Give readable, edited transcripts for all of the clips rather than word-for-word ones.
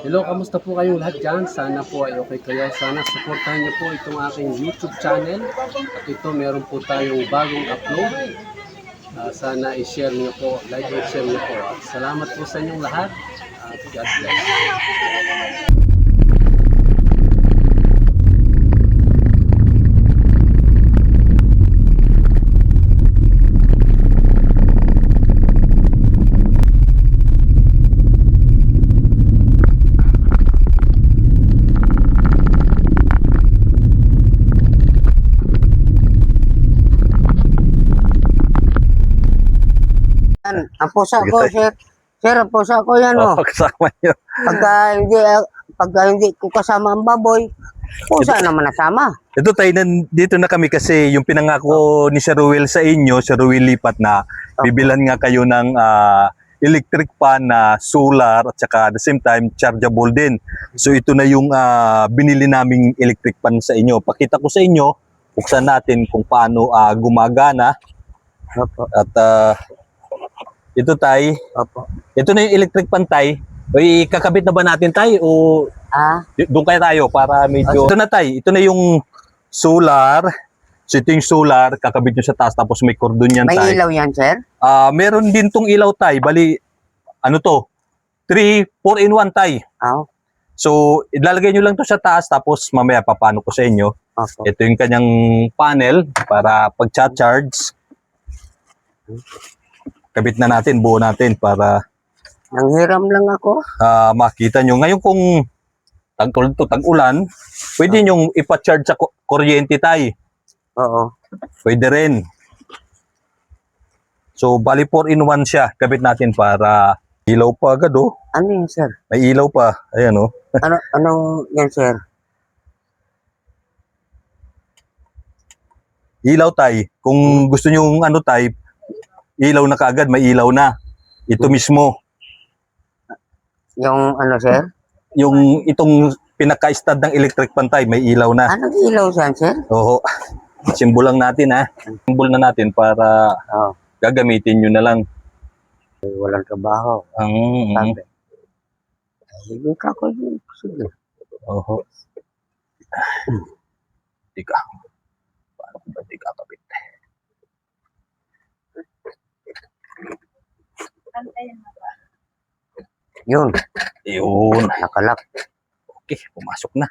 Hello, kamusta po kayong lahat dyan? Sana po ay okay kayo. Sana supportahan niyo po itong aking YouTube channel. At ito, meron po tayong bagong upload. Sana i-share niyo po, like and share niyo po. At salamat po sa inyong lahat. God bless. Ang pusa ko, sir. Sir, ang pusa ko yan, oh. Kasama nyo. Pagka hindi ko kasama ang baboy, pusa naman nasama. Ito tayo, dito na kami kasi yung pinangako ni Sir Ruel sa inyo, Sir Ruel lipat na, bibilan nga kayo ng electric fan na solar at saka at the same time chargeable din. So ito na yung binili naming electric fan sa inyo. Pakita ko sa inyo, buksan natin kung paano gumagana. At ito tay, ito na yung electric fan tay. O ikakabit na ba natin tay o doon kaya tayo para medyo... Ito na tay, ito na yung solar. So ito yung solar, kakabit nyo sa taas tapos may cordon yan tay. May ilaw yan, sir? Meron din tong ilaw tay, bali ano to? 4-in-1 tay. So ilalagay nyo lang to sa taas tapos mamaya papano ko sa inyo. Ito yung kanyang panel para pag-charge. Kabit na natin, buo natin para nanghiram lang ako. Makita nyo. Ngayon kung tag-ulan, pwede nyong ipa-charge sa kuryente tay. Oo. Pwede rin. So bali 4-in-1 siya. Kabit natin para ilaw pa agad oh. Ano yan, sir? May ilaw pa. Ayan oh. Ano yan, sir? Ilaw tay. Kung gusto nyo ano tay, ilaw na kaagad, may ilaw na. Ito mismo. Yung ano, sir? Yung itong pinaka-stud ng electric fan tay, may ilaw na. Anong ilaw yan, sir? Oo. Simbol lang natin ha. Simbol na natin para gagamitin nyo na lang. Walang trabaho. Sabi. Hindi ka ko yun. Sige. Oo. Tika. Paano ko ba tika kapit? Yun. Yun. Nakalak. Okay, pumasok na.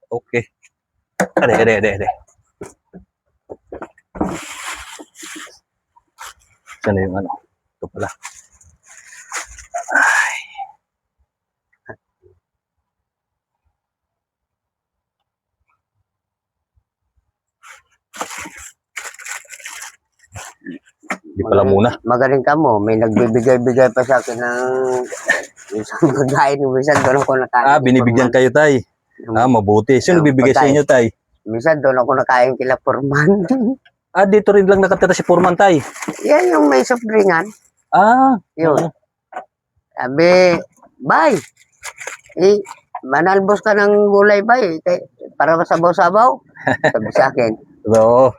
Okay. Ade. Sana yung ano? Ito pala. Ay. Hindi pala muna. Magaling ka mo. May nagbibigay-bigay pa sa akin ng isang pagkain. Minsan doon ako nakain. Binibigyan kayo tay. Mabuti. Sino bibigay sa inyo tay? Minsan doon ako nakain kila Purman. Dito rin lang nakatira si Purman tay. Yan yung may sufringan. Yun. Sabi, bay, manalbos ka ng gulay bay, para masabaw-sabaw. Sabi sa akin. Oo.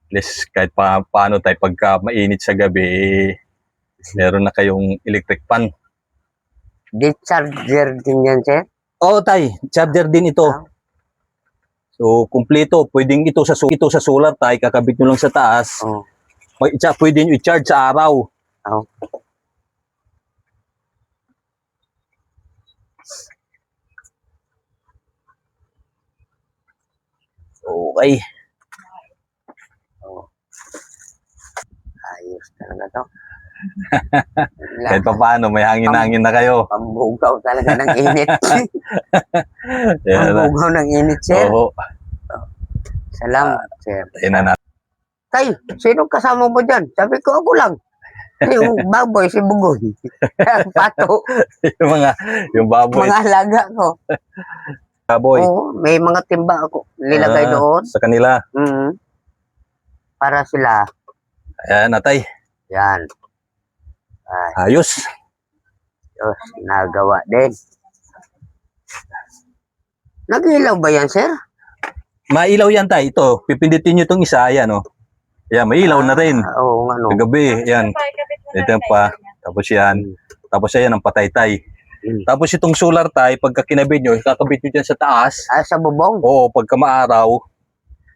At least kahit paano tayo pagka mainit sa gabi, meron na kayong electric fan. Di charger din yan, sir? Oo tay, charger din ito. So, kumpleto. Pwedeng ito sa solar tay, kakabit nyo lang sa taas. Pwede nyo i-charge sa araw. Okay. Ayos talaga to. Kahit pa paano, may hangin-hangin na kayo. Pambugaw talaga ng init. Pambugaw ng init, sir. Oo. Salamat, sir. Ayan na. Tay, sino kasama mo dyan? Sabi ko, ako lang. Yung baboy, si Bugoy. Pato. yung baboy. Mga alaga ko. Baboy. Oo, may mga timba ako. Nilagay doon. Sa kanila. Para sila. Ayan, natay. Yan. Ayos. Diyos, nagawa din. Nag-ilaw ba yan, sir? Mailaw yan tay. Ito, pipindutin nyo itong isa. Ayan o. Ayan, may ilaw na rin. Oo, ano. Kagabi, ayan. Ito yan pa. Tapos yan. Tapos ayan ang patay tay. Hmm. Tapos itong solar tay, pagka kinabit nyo, kakabit nyo dyan sa taas. Sa bubong. Oo, pagka maaraw.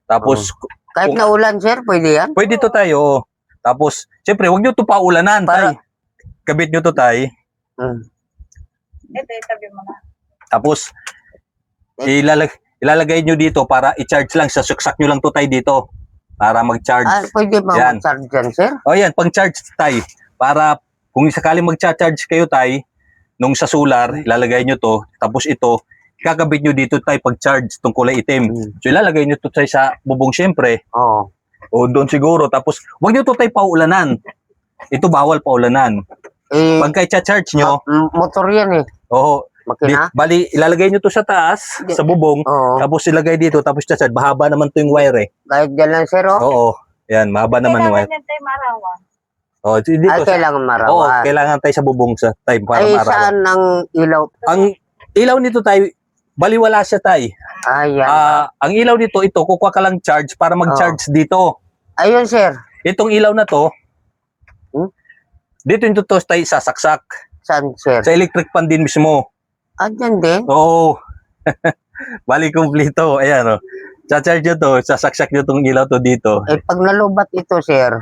Tapos, Kahit kung- na ulan, sir, pwede yan. pwede to tayo. Tapos, siyempre, huwag nyo to paulanan, tay. Para- Kabit nyo to, tay. Hmm. Ito, itabi mo na. Tapos, ilalagay nyo dito para i-charge lang. Sasuksak nyo lang to, tay, dito. Para mag-charge. Pwede ba Yan. mag-charge dyan, sir? O yan, pang-charge, tay. Para, kung sakaling mag-charge kayo, tay, nung sa solar, ilalagay nyo to. Tapos ito, kakabit nyo dito, tay, pag-charge, itong kulay itim. Hmm. So, ilalagay nyo to, tay, sa bubong, syempre. Oo. O doon siguro. Tapos, huwag nyo to, tay, paulanan. Ito, bawal paulanan. Pagka i-charge nyo, Motor yan eh. oh, Makina. bali, ilalagay nyo to sa taas, sa bubong, Oo. tapos ilagay dito, tapos charge. Mahaba naman to yung wire eh. Kahit dyan lang, sir, oh. Oo. Yan, mahaba naman yung wire. Kailangan yan tayo marawan. Oh, dito. Ay, kailangan Oo, marawan. kailangan tayo sa bubong sa time para Ay, marawan. saan ang ilaw? Ang ilaw nito tayo, baliwala siya tay. Ayan. Ang ilaw nito, ito, kukuha ka lang charge para mag-charge dito. Ayun, sir. Itong ilaw na to, dito nito to tayo sasaksak. Saan, sir? Sa electric pan din mismo. Dyan din. Oo. Bali kumplito. Ayan o. Cha-charge nyo to, sasaksak nyo tong ilaw to dito. Pag nalubat ito, sir,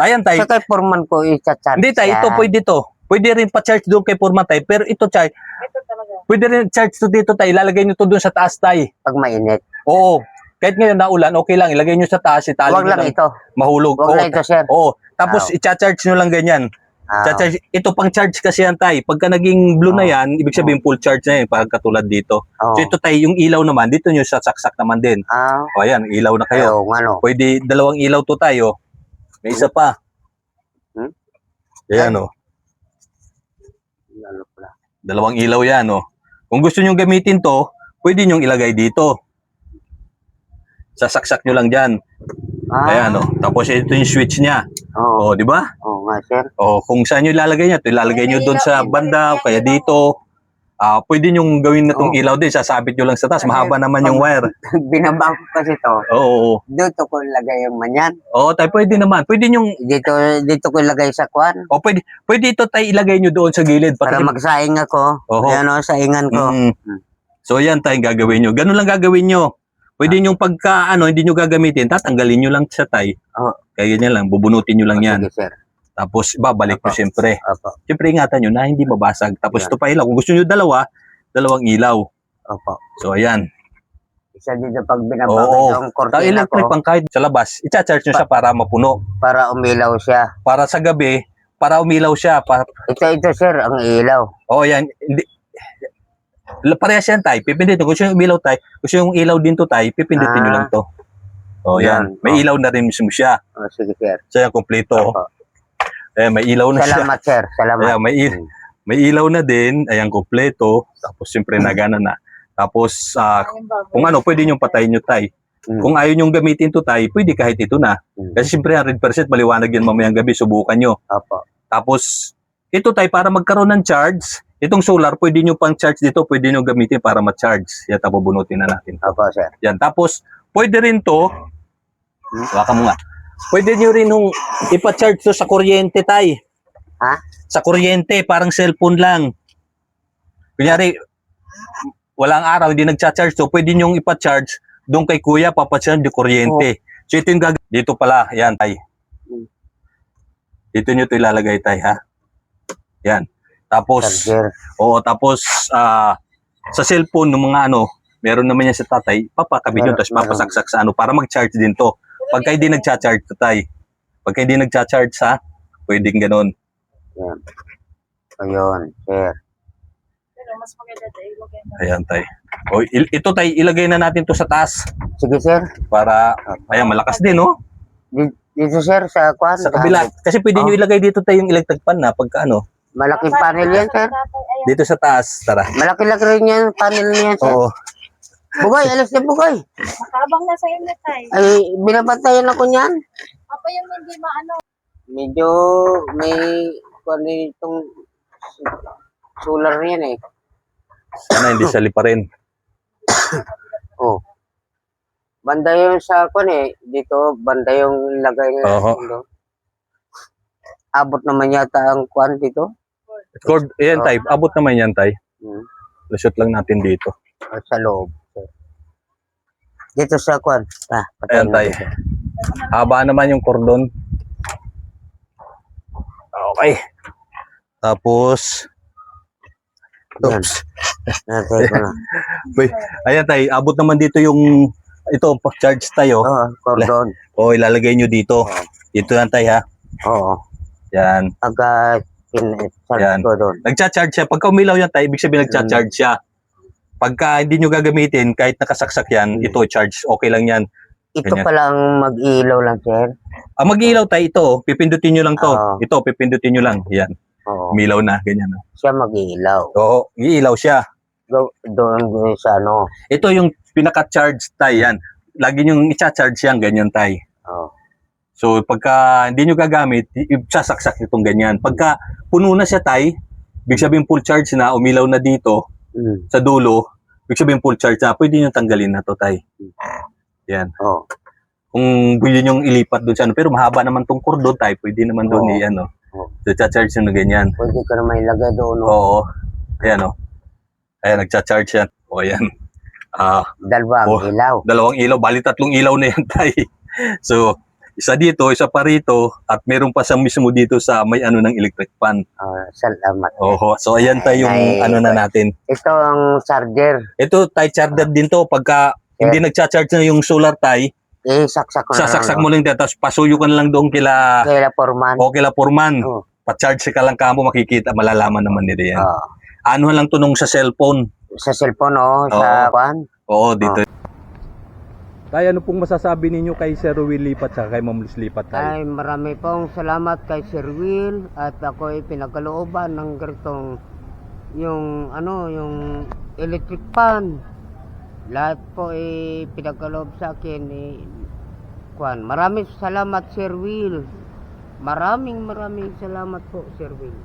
Ayan tay. sa kay Foreman ko i-charge. Hindi tay, ito pwede to. Pwede rin pa-charge doon kay Purman tay. Pero ito charge, Ito talaga. pwede rin charge to dito tay. Ilalagay nyo to doon sa taas tay. Pag mainit. Oo. Kahit ngayon naulan, okay lang. Ilagay nyo sa taas, itali Huwag nyo lang lang. ito. Mahulog. Huwag lang ito, sir. Oo. Tapos i-charge nyo lang ganyan. Cha-charge. Ito pang charge kasi yan tay. Pagka naging blue na yan, ibig sabihin full charge na yan. Pagkatulad dito. Oo. So ito tay, yung ilaw naman, dito nyo sasaksak naman din. O ayan, ilaw na kayo. Ayun, ano. Pwede dalawang ilaw to tayo. May isa pa. Hmm? Ayan o. Ano pala. Dalawang ilaw yan o. Kung gusto nyo gamitin to, pwede nyo ilagay dito. Sasaksak nyo lang dyan. Ayan o. Tapos ito yung switch niya. Oo. O, di ba? Oo nga, sir. O, kung saan nyo ilalagay niya, ito ilalagay nyo doon sa banda, o kaya dito. Pwede nyo gawin na tong ilaw din. Sasabit nyo lang sa taas. Mahaba naman yung wire. Binaba ko kasi to. Oo. Dito ko ilagay yung manyan. Oo, tayo pwede naman. Pwede nyo, Dito ko ilagay sa kwan. o pwede ito tayo ilagay nyo doon sa gilid. Para Kasi- magsaing ako. Oo. Ayan o, saingan ko. Mm. So yan tayong gagawin nyo. Ganun lang gagawin nyo. Pwede nyo pagka hindi nyo gagamitin, tatanggalin nyo lang siya tay. Oo. Kaya ganyan lang, bubunutin nyo lang yan. Sige, sir. Tapos babalik nyo Opo. siyempre. Opo. Siyempre ingatan nyo na hindi mabasag. Tapos Yan. ito pa ilaw. Kung gusto nyo dalawang ilaw. Opo. So ayan. Isa dito pag binaba Oo. ko yung Ang kortina electric ko pang kahit sa labas, i-charge nyo siya para mapuno. para umilaw siya. Para sa gabi, para umilaw siya. Ito, sir, ang ilaw. Yan. Hindi, parehas yan tay. Pipindutin. Kung gusto yung umilaw tay, gusto yung ilaw din to tay, pipindutin nyo lang to. Yan. Yan. May ilaw na rin mismo siya. Sige, sir. So yan, kompleto. Opo. May ilaw na siya. Salamat, sir. Salamat. Ayan, may ilaw na din. Ayan, kompleto. Tapos siyempre nagana na. Tapos kung pwede nyo patayin nyo tay. Kung ayaw nyo gamitin to tay, pwede kahit ito na. Kasi siyempre 100% maliwanag yan mamayang gabi. Subukan nyo. Opo. Tapos ito tay, para magkaroon ng charge, itong solar, pwede nyo pang charge dito. Pwede nyo gamitin para ma-charge. Yan, tapubunutin na natin. Opo, sir. Yan. Tapos pwede rin to. Waka mo nga. Pwede nyo rin nung ipa-charge to sa kuryente tay. Ha? Sa kuryente, parang cellphone lang. Kunyari, walang araw, hindi nagcha-charge to, pwede nyo ipa-charge doon kay kuya, papacharge yung kuryente. So ito yung dito pala, yan tay. Dito nyo to ilalagay tay ha. Yan. Tapos, Charger. tapos sa cellphone ng mga meron naman yan sa tatay, papakabit nyo, tapos Meron. papasaksak sa para mag-charge din to. Pagka hindi nagcha-charge to tay. Pagka hindi nagcha-charge pwedeng ganun. Yan. Ayun, sir. Pero mas maganda tayo ilagay mo. Ayan tay. Ito tay, ilagay na natin to sa taas Sige, sir. para, ayan, malakas din no? Dito, sir, sa kwan. Sa kabila. Kasi pwede nyo ilagay dito tayo yung electric pan na pagka Malaking panel yan, sir. Ayan. dito sa taas. Tara. Malaki-laki rin yan, panel niyan, sir. Oo. Bugay, alas na bugay. Makabang na sa inyo tayo. Ay, binabantayan ako niyan. Apa yung hindi maano? Medyo may kwan itong solar yan eh. Sana hindi sali pa rin. Oh. Banda yung sa kwan eh. Dito, banda yung lagay nila. Oho. abot naman yata ang kwan dito. Cord, ayan tay, abot naman yan tay. Hmm. Lusot lang natin dito. Sa loob. Dito sa kwan. Ayan tay. Haba naman yung cordon. Okay. Tapos, Yan. oops. Natay ko na. Ayan tay, abot naman dito yung, ito, charge tayo. Cordon. O, ilalagay nyo dito. Dito yan tay ha. Oo. Yan. Pagka Yan. ko doon. Nagcha-charge siya. Pagka umilaw yan tay, ibig sabihin nagcha-charge siya. Pagka hindi nyo gagamitin, kahit nakasaksak yan, ito, charge, okay lang yan. Ito Ganyan. palang mag-ilaw lang, sir. Mag-ilaw tayo ito, pipindutin nyo lang to. Oo. Ito, pipindutin nyo lang. Yan, Oo. umilaw na, ganyan. Siya mag-ilaw. Oo, iilaw siya. Doon sa ano. Ito yung pinaka-charge tayo, yan. Lagi nyo i-charge yan, ganyan tayo. Oo. So, pagka hindi nyo gagamit, sasaksak itong ganyan. Pagka puno na siya tayo, ibig sabihin full charge na, umilaw na dito, sa dulo, ibig sabihin full charge na, pwede nyo tanggalin na to tayo. Yan. Oo. Kung pwede nyo ilipat doon sa ano, pero mahaba naman tong cordon tayo, pwede naman doon Oo. i-ano. Oo. So, charge nyo na ganyan. Pwede ka na may lagay doon. No? Oo. Ayan o. Ayan, nagcha-charge yan. O, ayan. Dalawang Oh. ilaw. Dalawang ilaw. Bali, 3 ilaw na yan tayo. So, isa dito, isa pa rito, at meron pa sa mismo dito sa may ano ng electric fan. Salamat. Oho. So, ayan tayo yung Ay, ano na natin. Ito ang charger. Ito, tayo charger din to. Pagka hindi nagcha-charge na yung solar tayo, Saksak ko na sasaksak lang. mo lang dito, tapos pasuyo ka na lang doon kila Kaya Porman. o kila Foreman. Oo. Pa-charge ka lang kamo, makikita, malalaman naman nila yan. Oo. Ano lang to nung sa cellphone. Sa cellphone, sa kwan. Oo, dito. Tay, ano pong masasabi ninyo kay Sir Will Lipat sa kay Ma'am Luz Lipat Ay, marami pong salamat kay Sir Will at ako ay pinagkalooban ng ganitong yung electric fan. Lahat po ay pinagkaloob sa akin kwan. Maraming salamat Sir Will. Maraming salamat po Sir Will.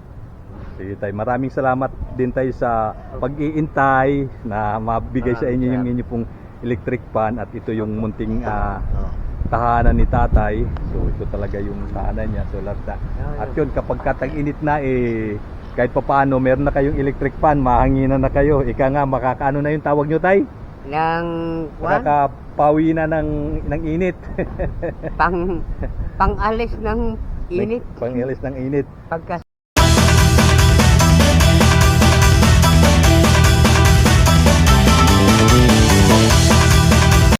Sige tay, maraming salamat din tayo sa pag-iintay na mabigay sa inyo yung inyo pong electric fan at ito yung munting tahanan ni tatay. So ito talaga yung tahanan niya, solar na. At yun, kapag katag-init na kahit papaano meron na kayong electric fan, mahanginan na kayo. Ika nga, makakaano na yung tawag nyo tay? Ng kwan, Makakapawi na ng init. pang-alis ng init. Pang-alis ng init. Pagka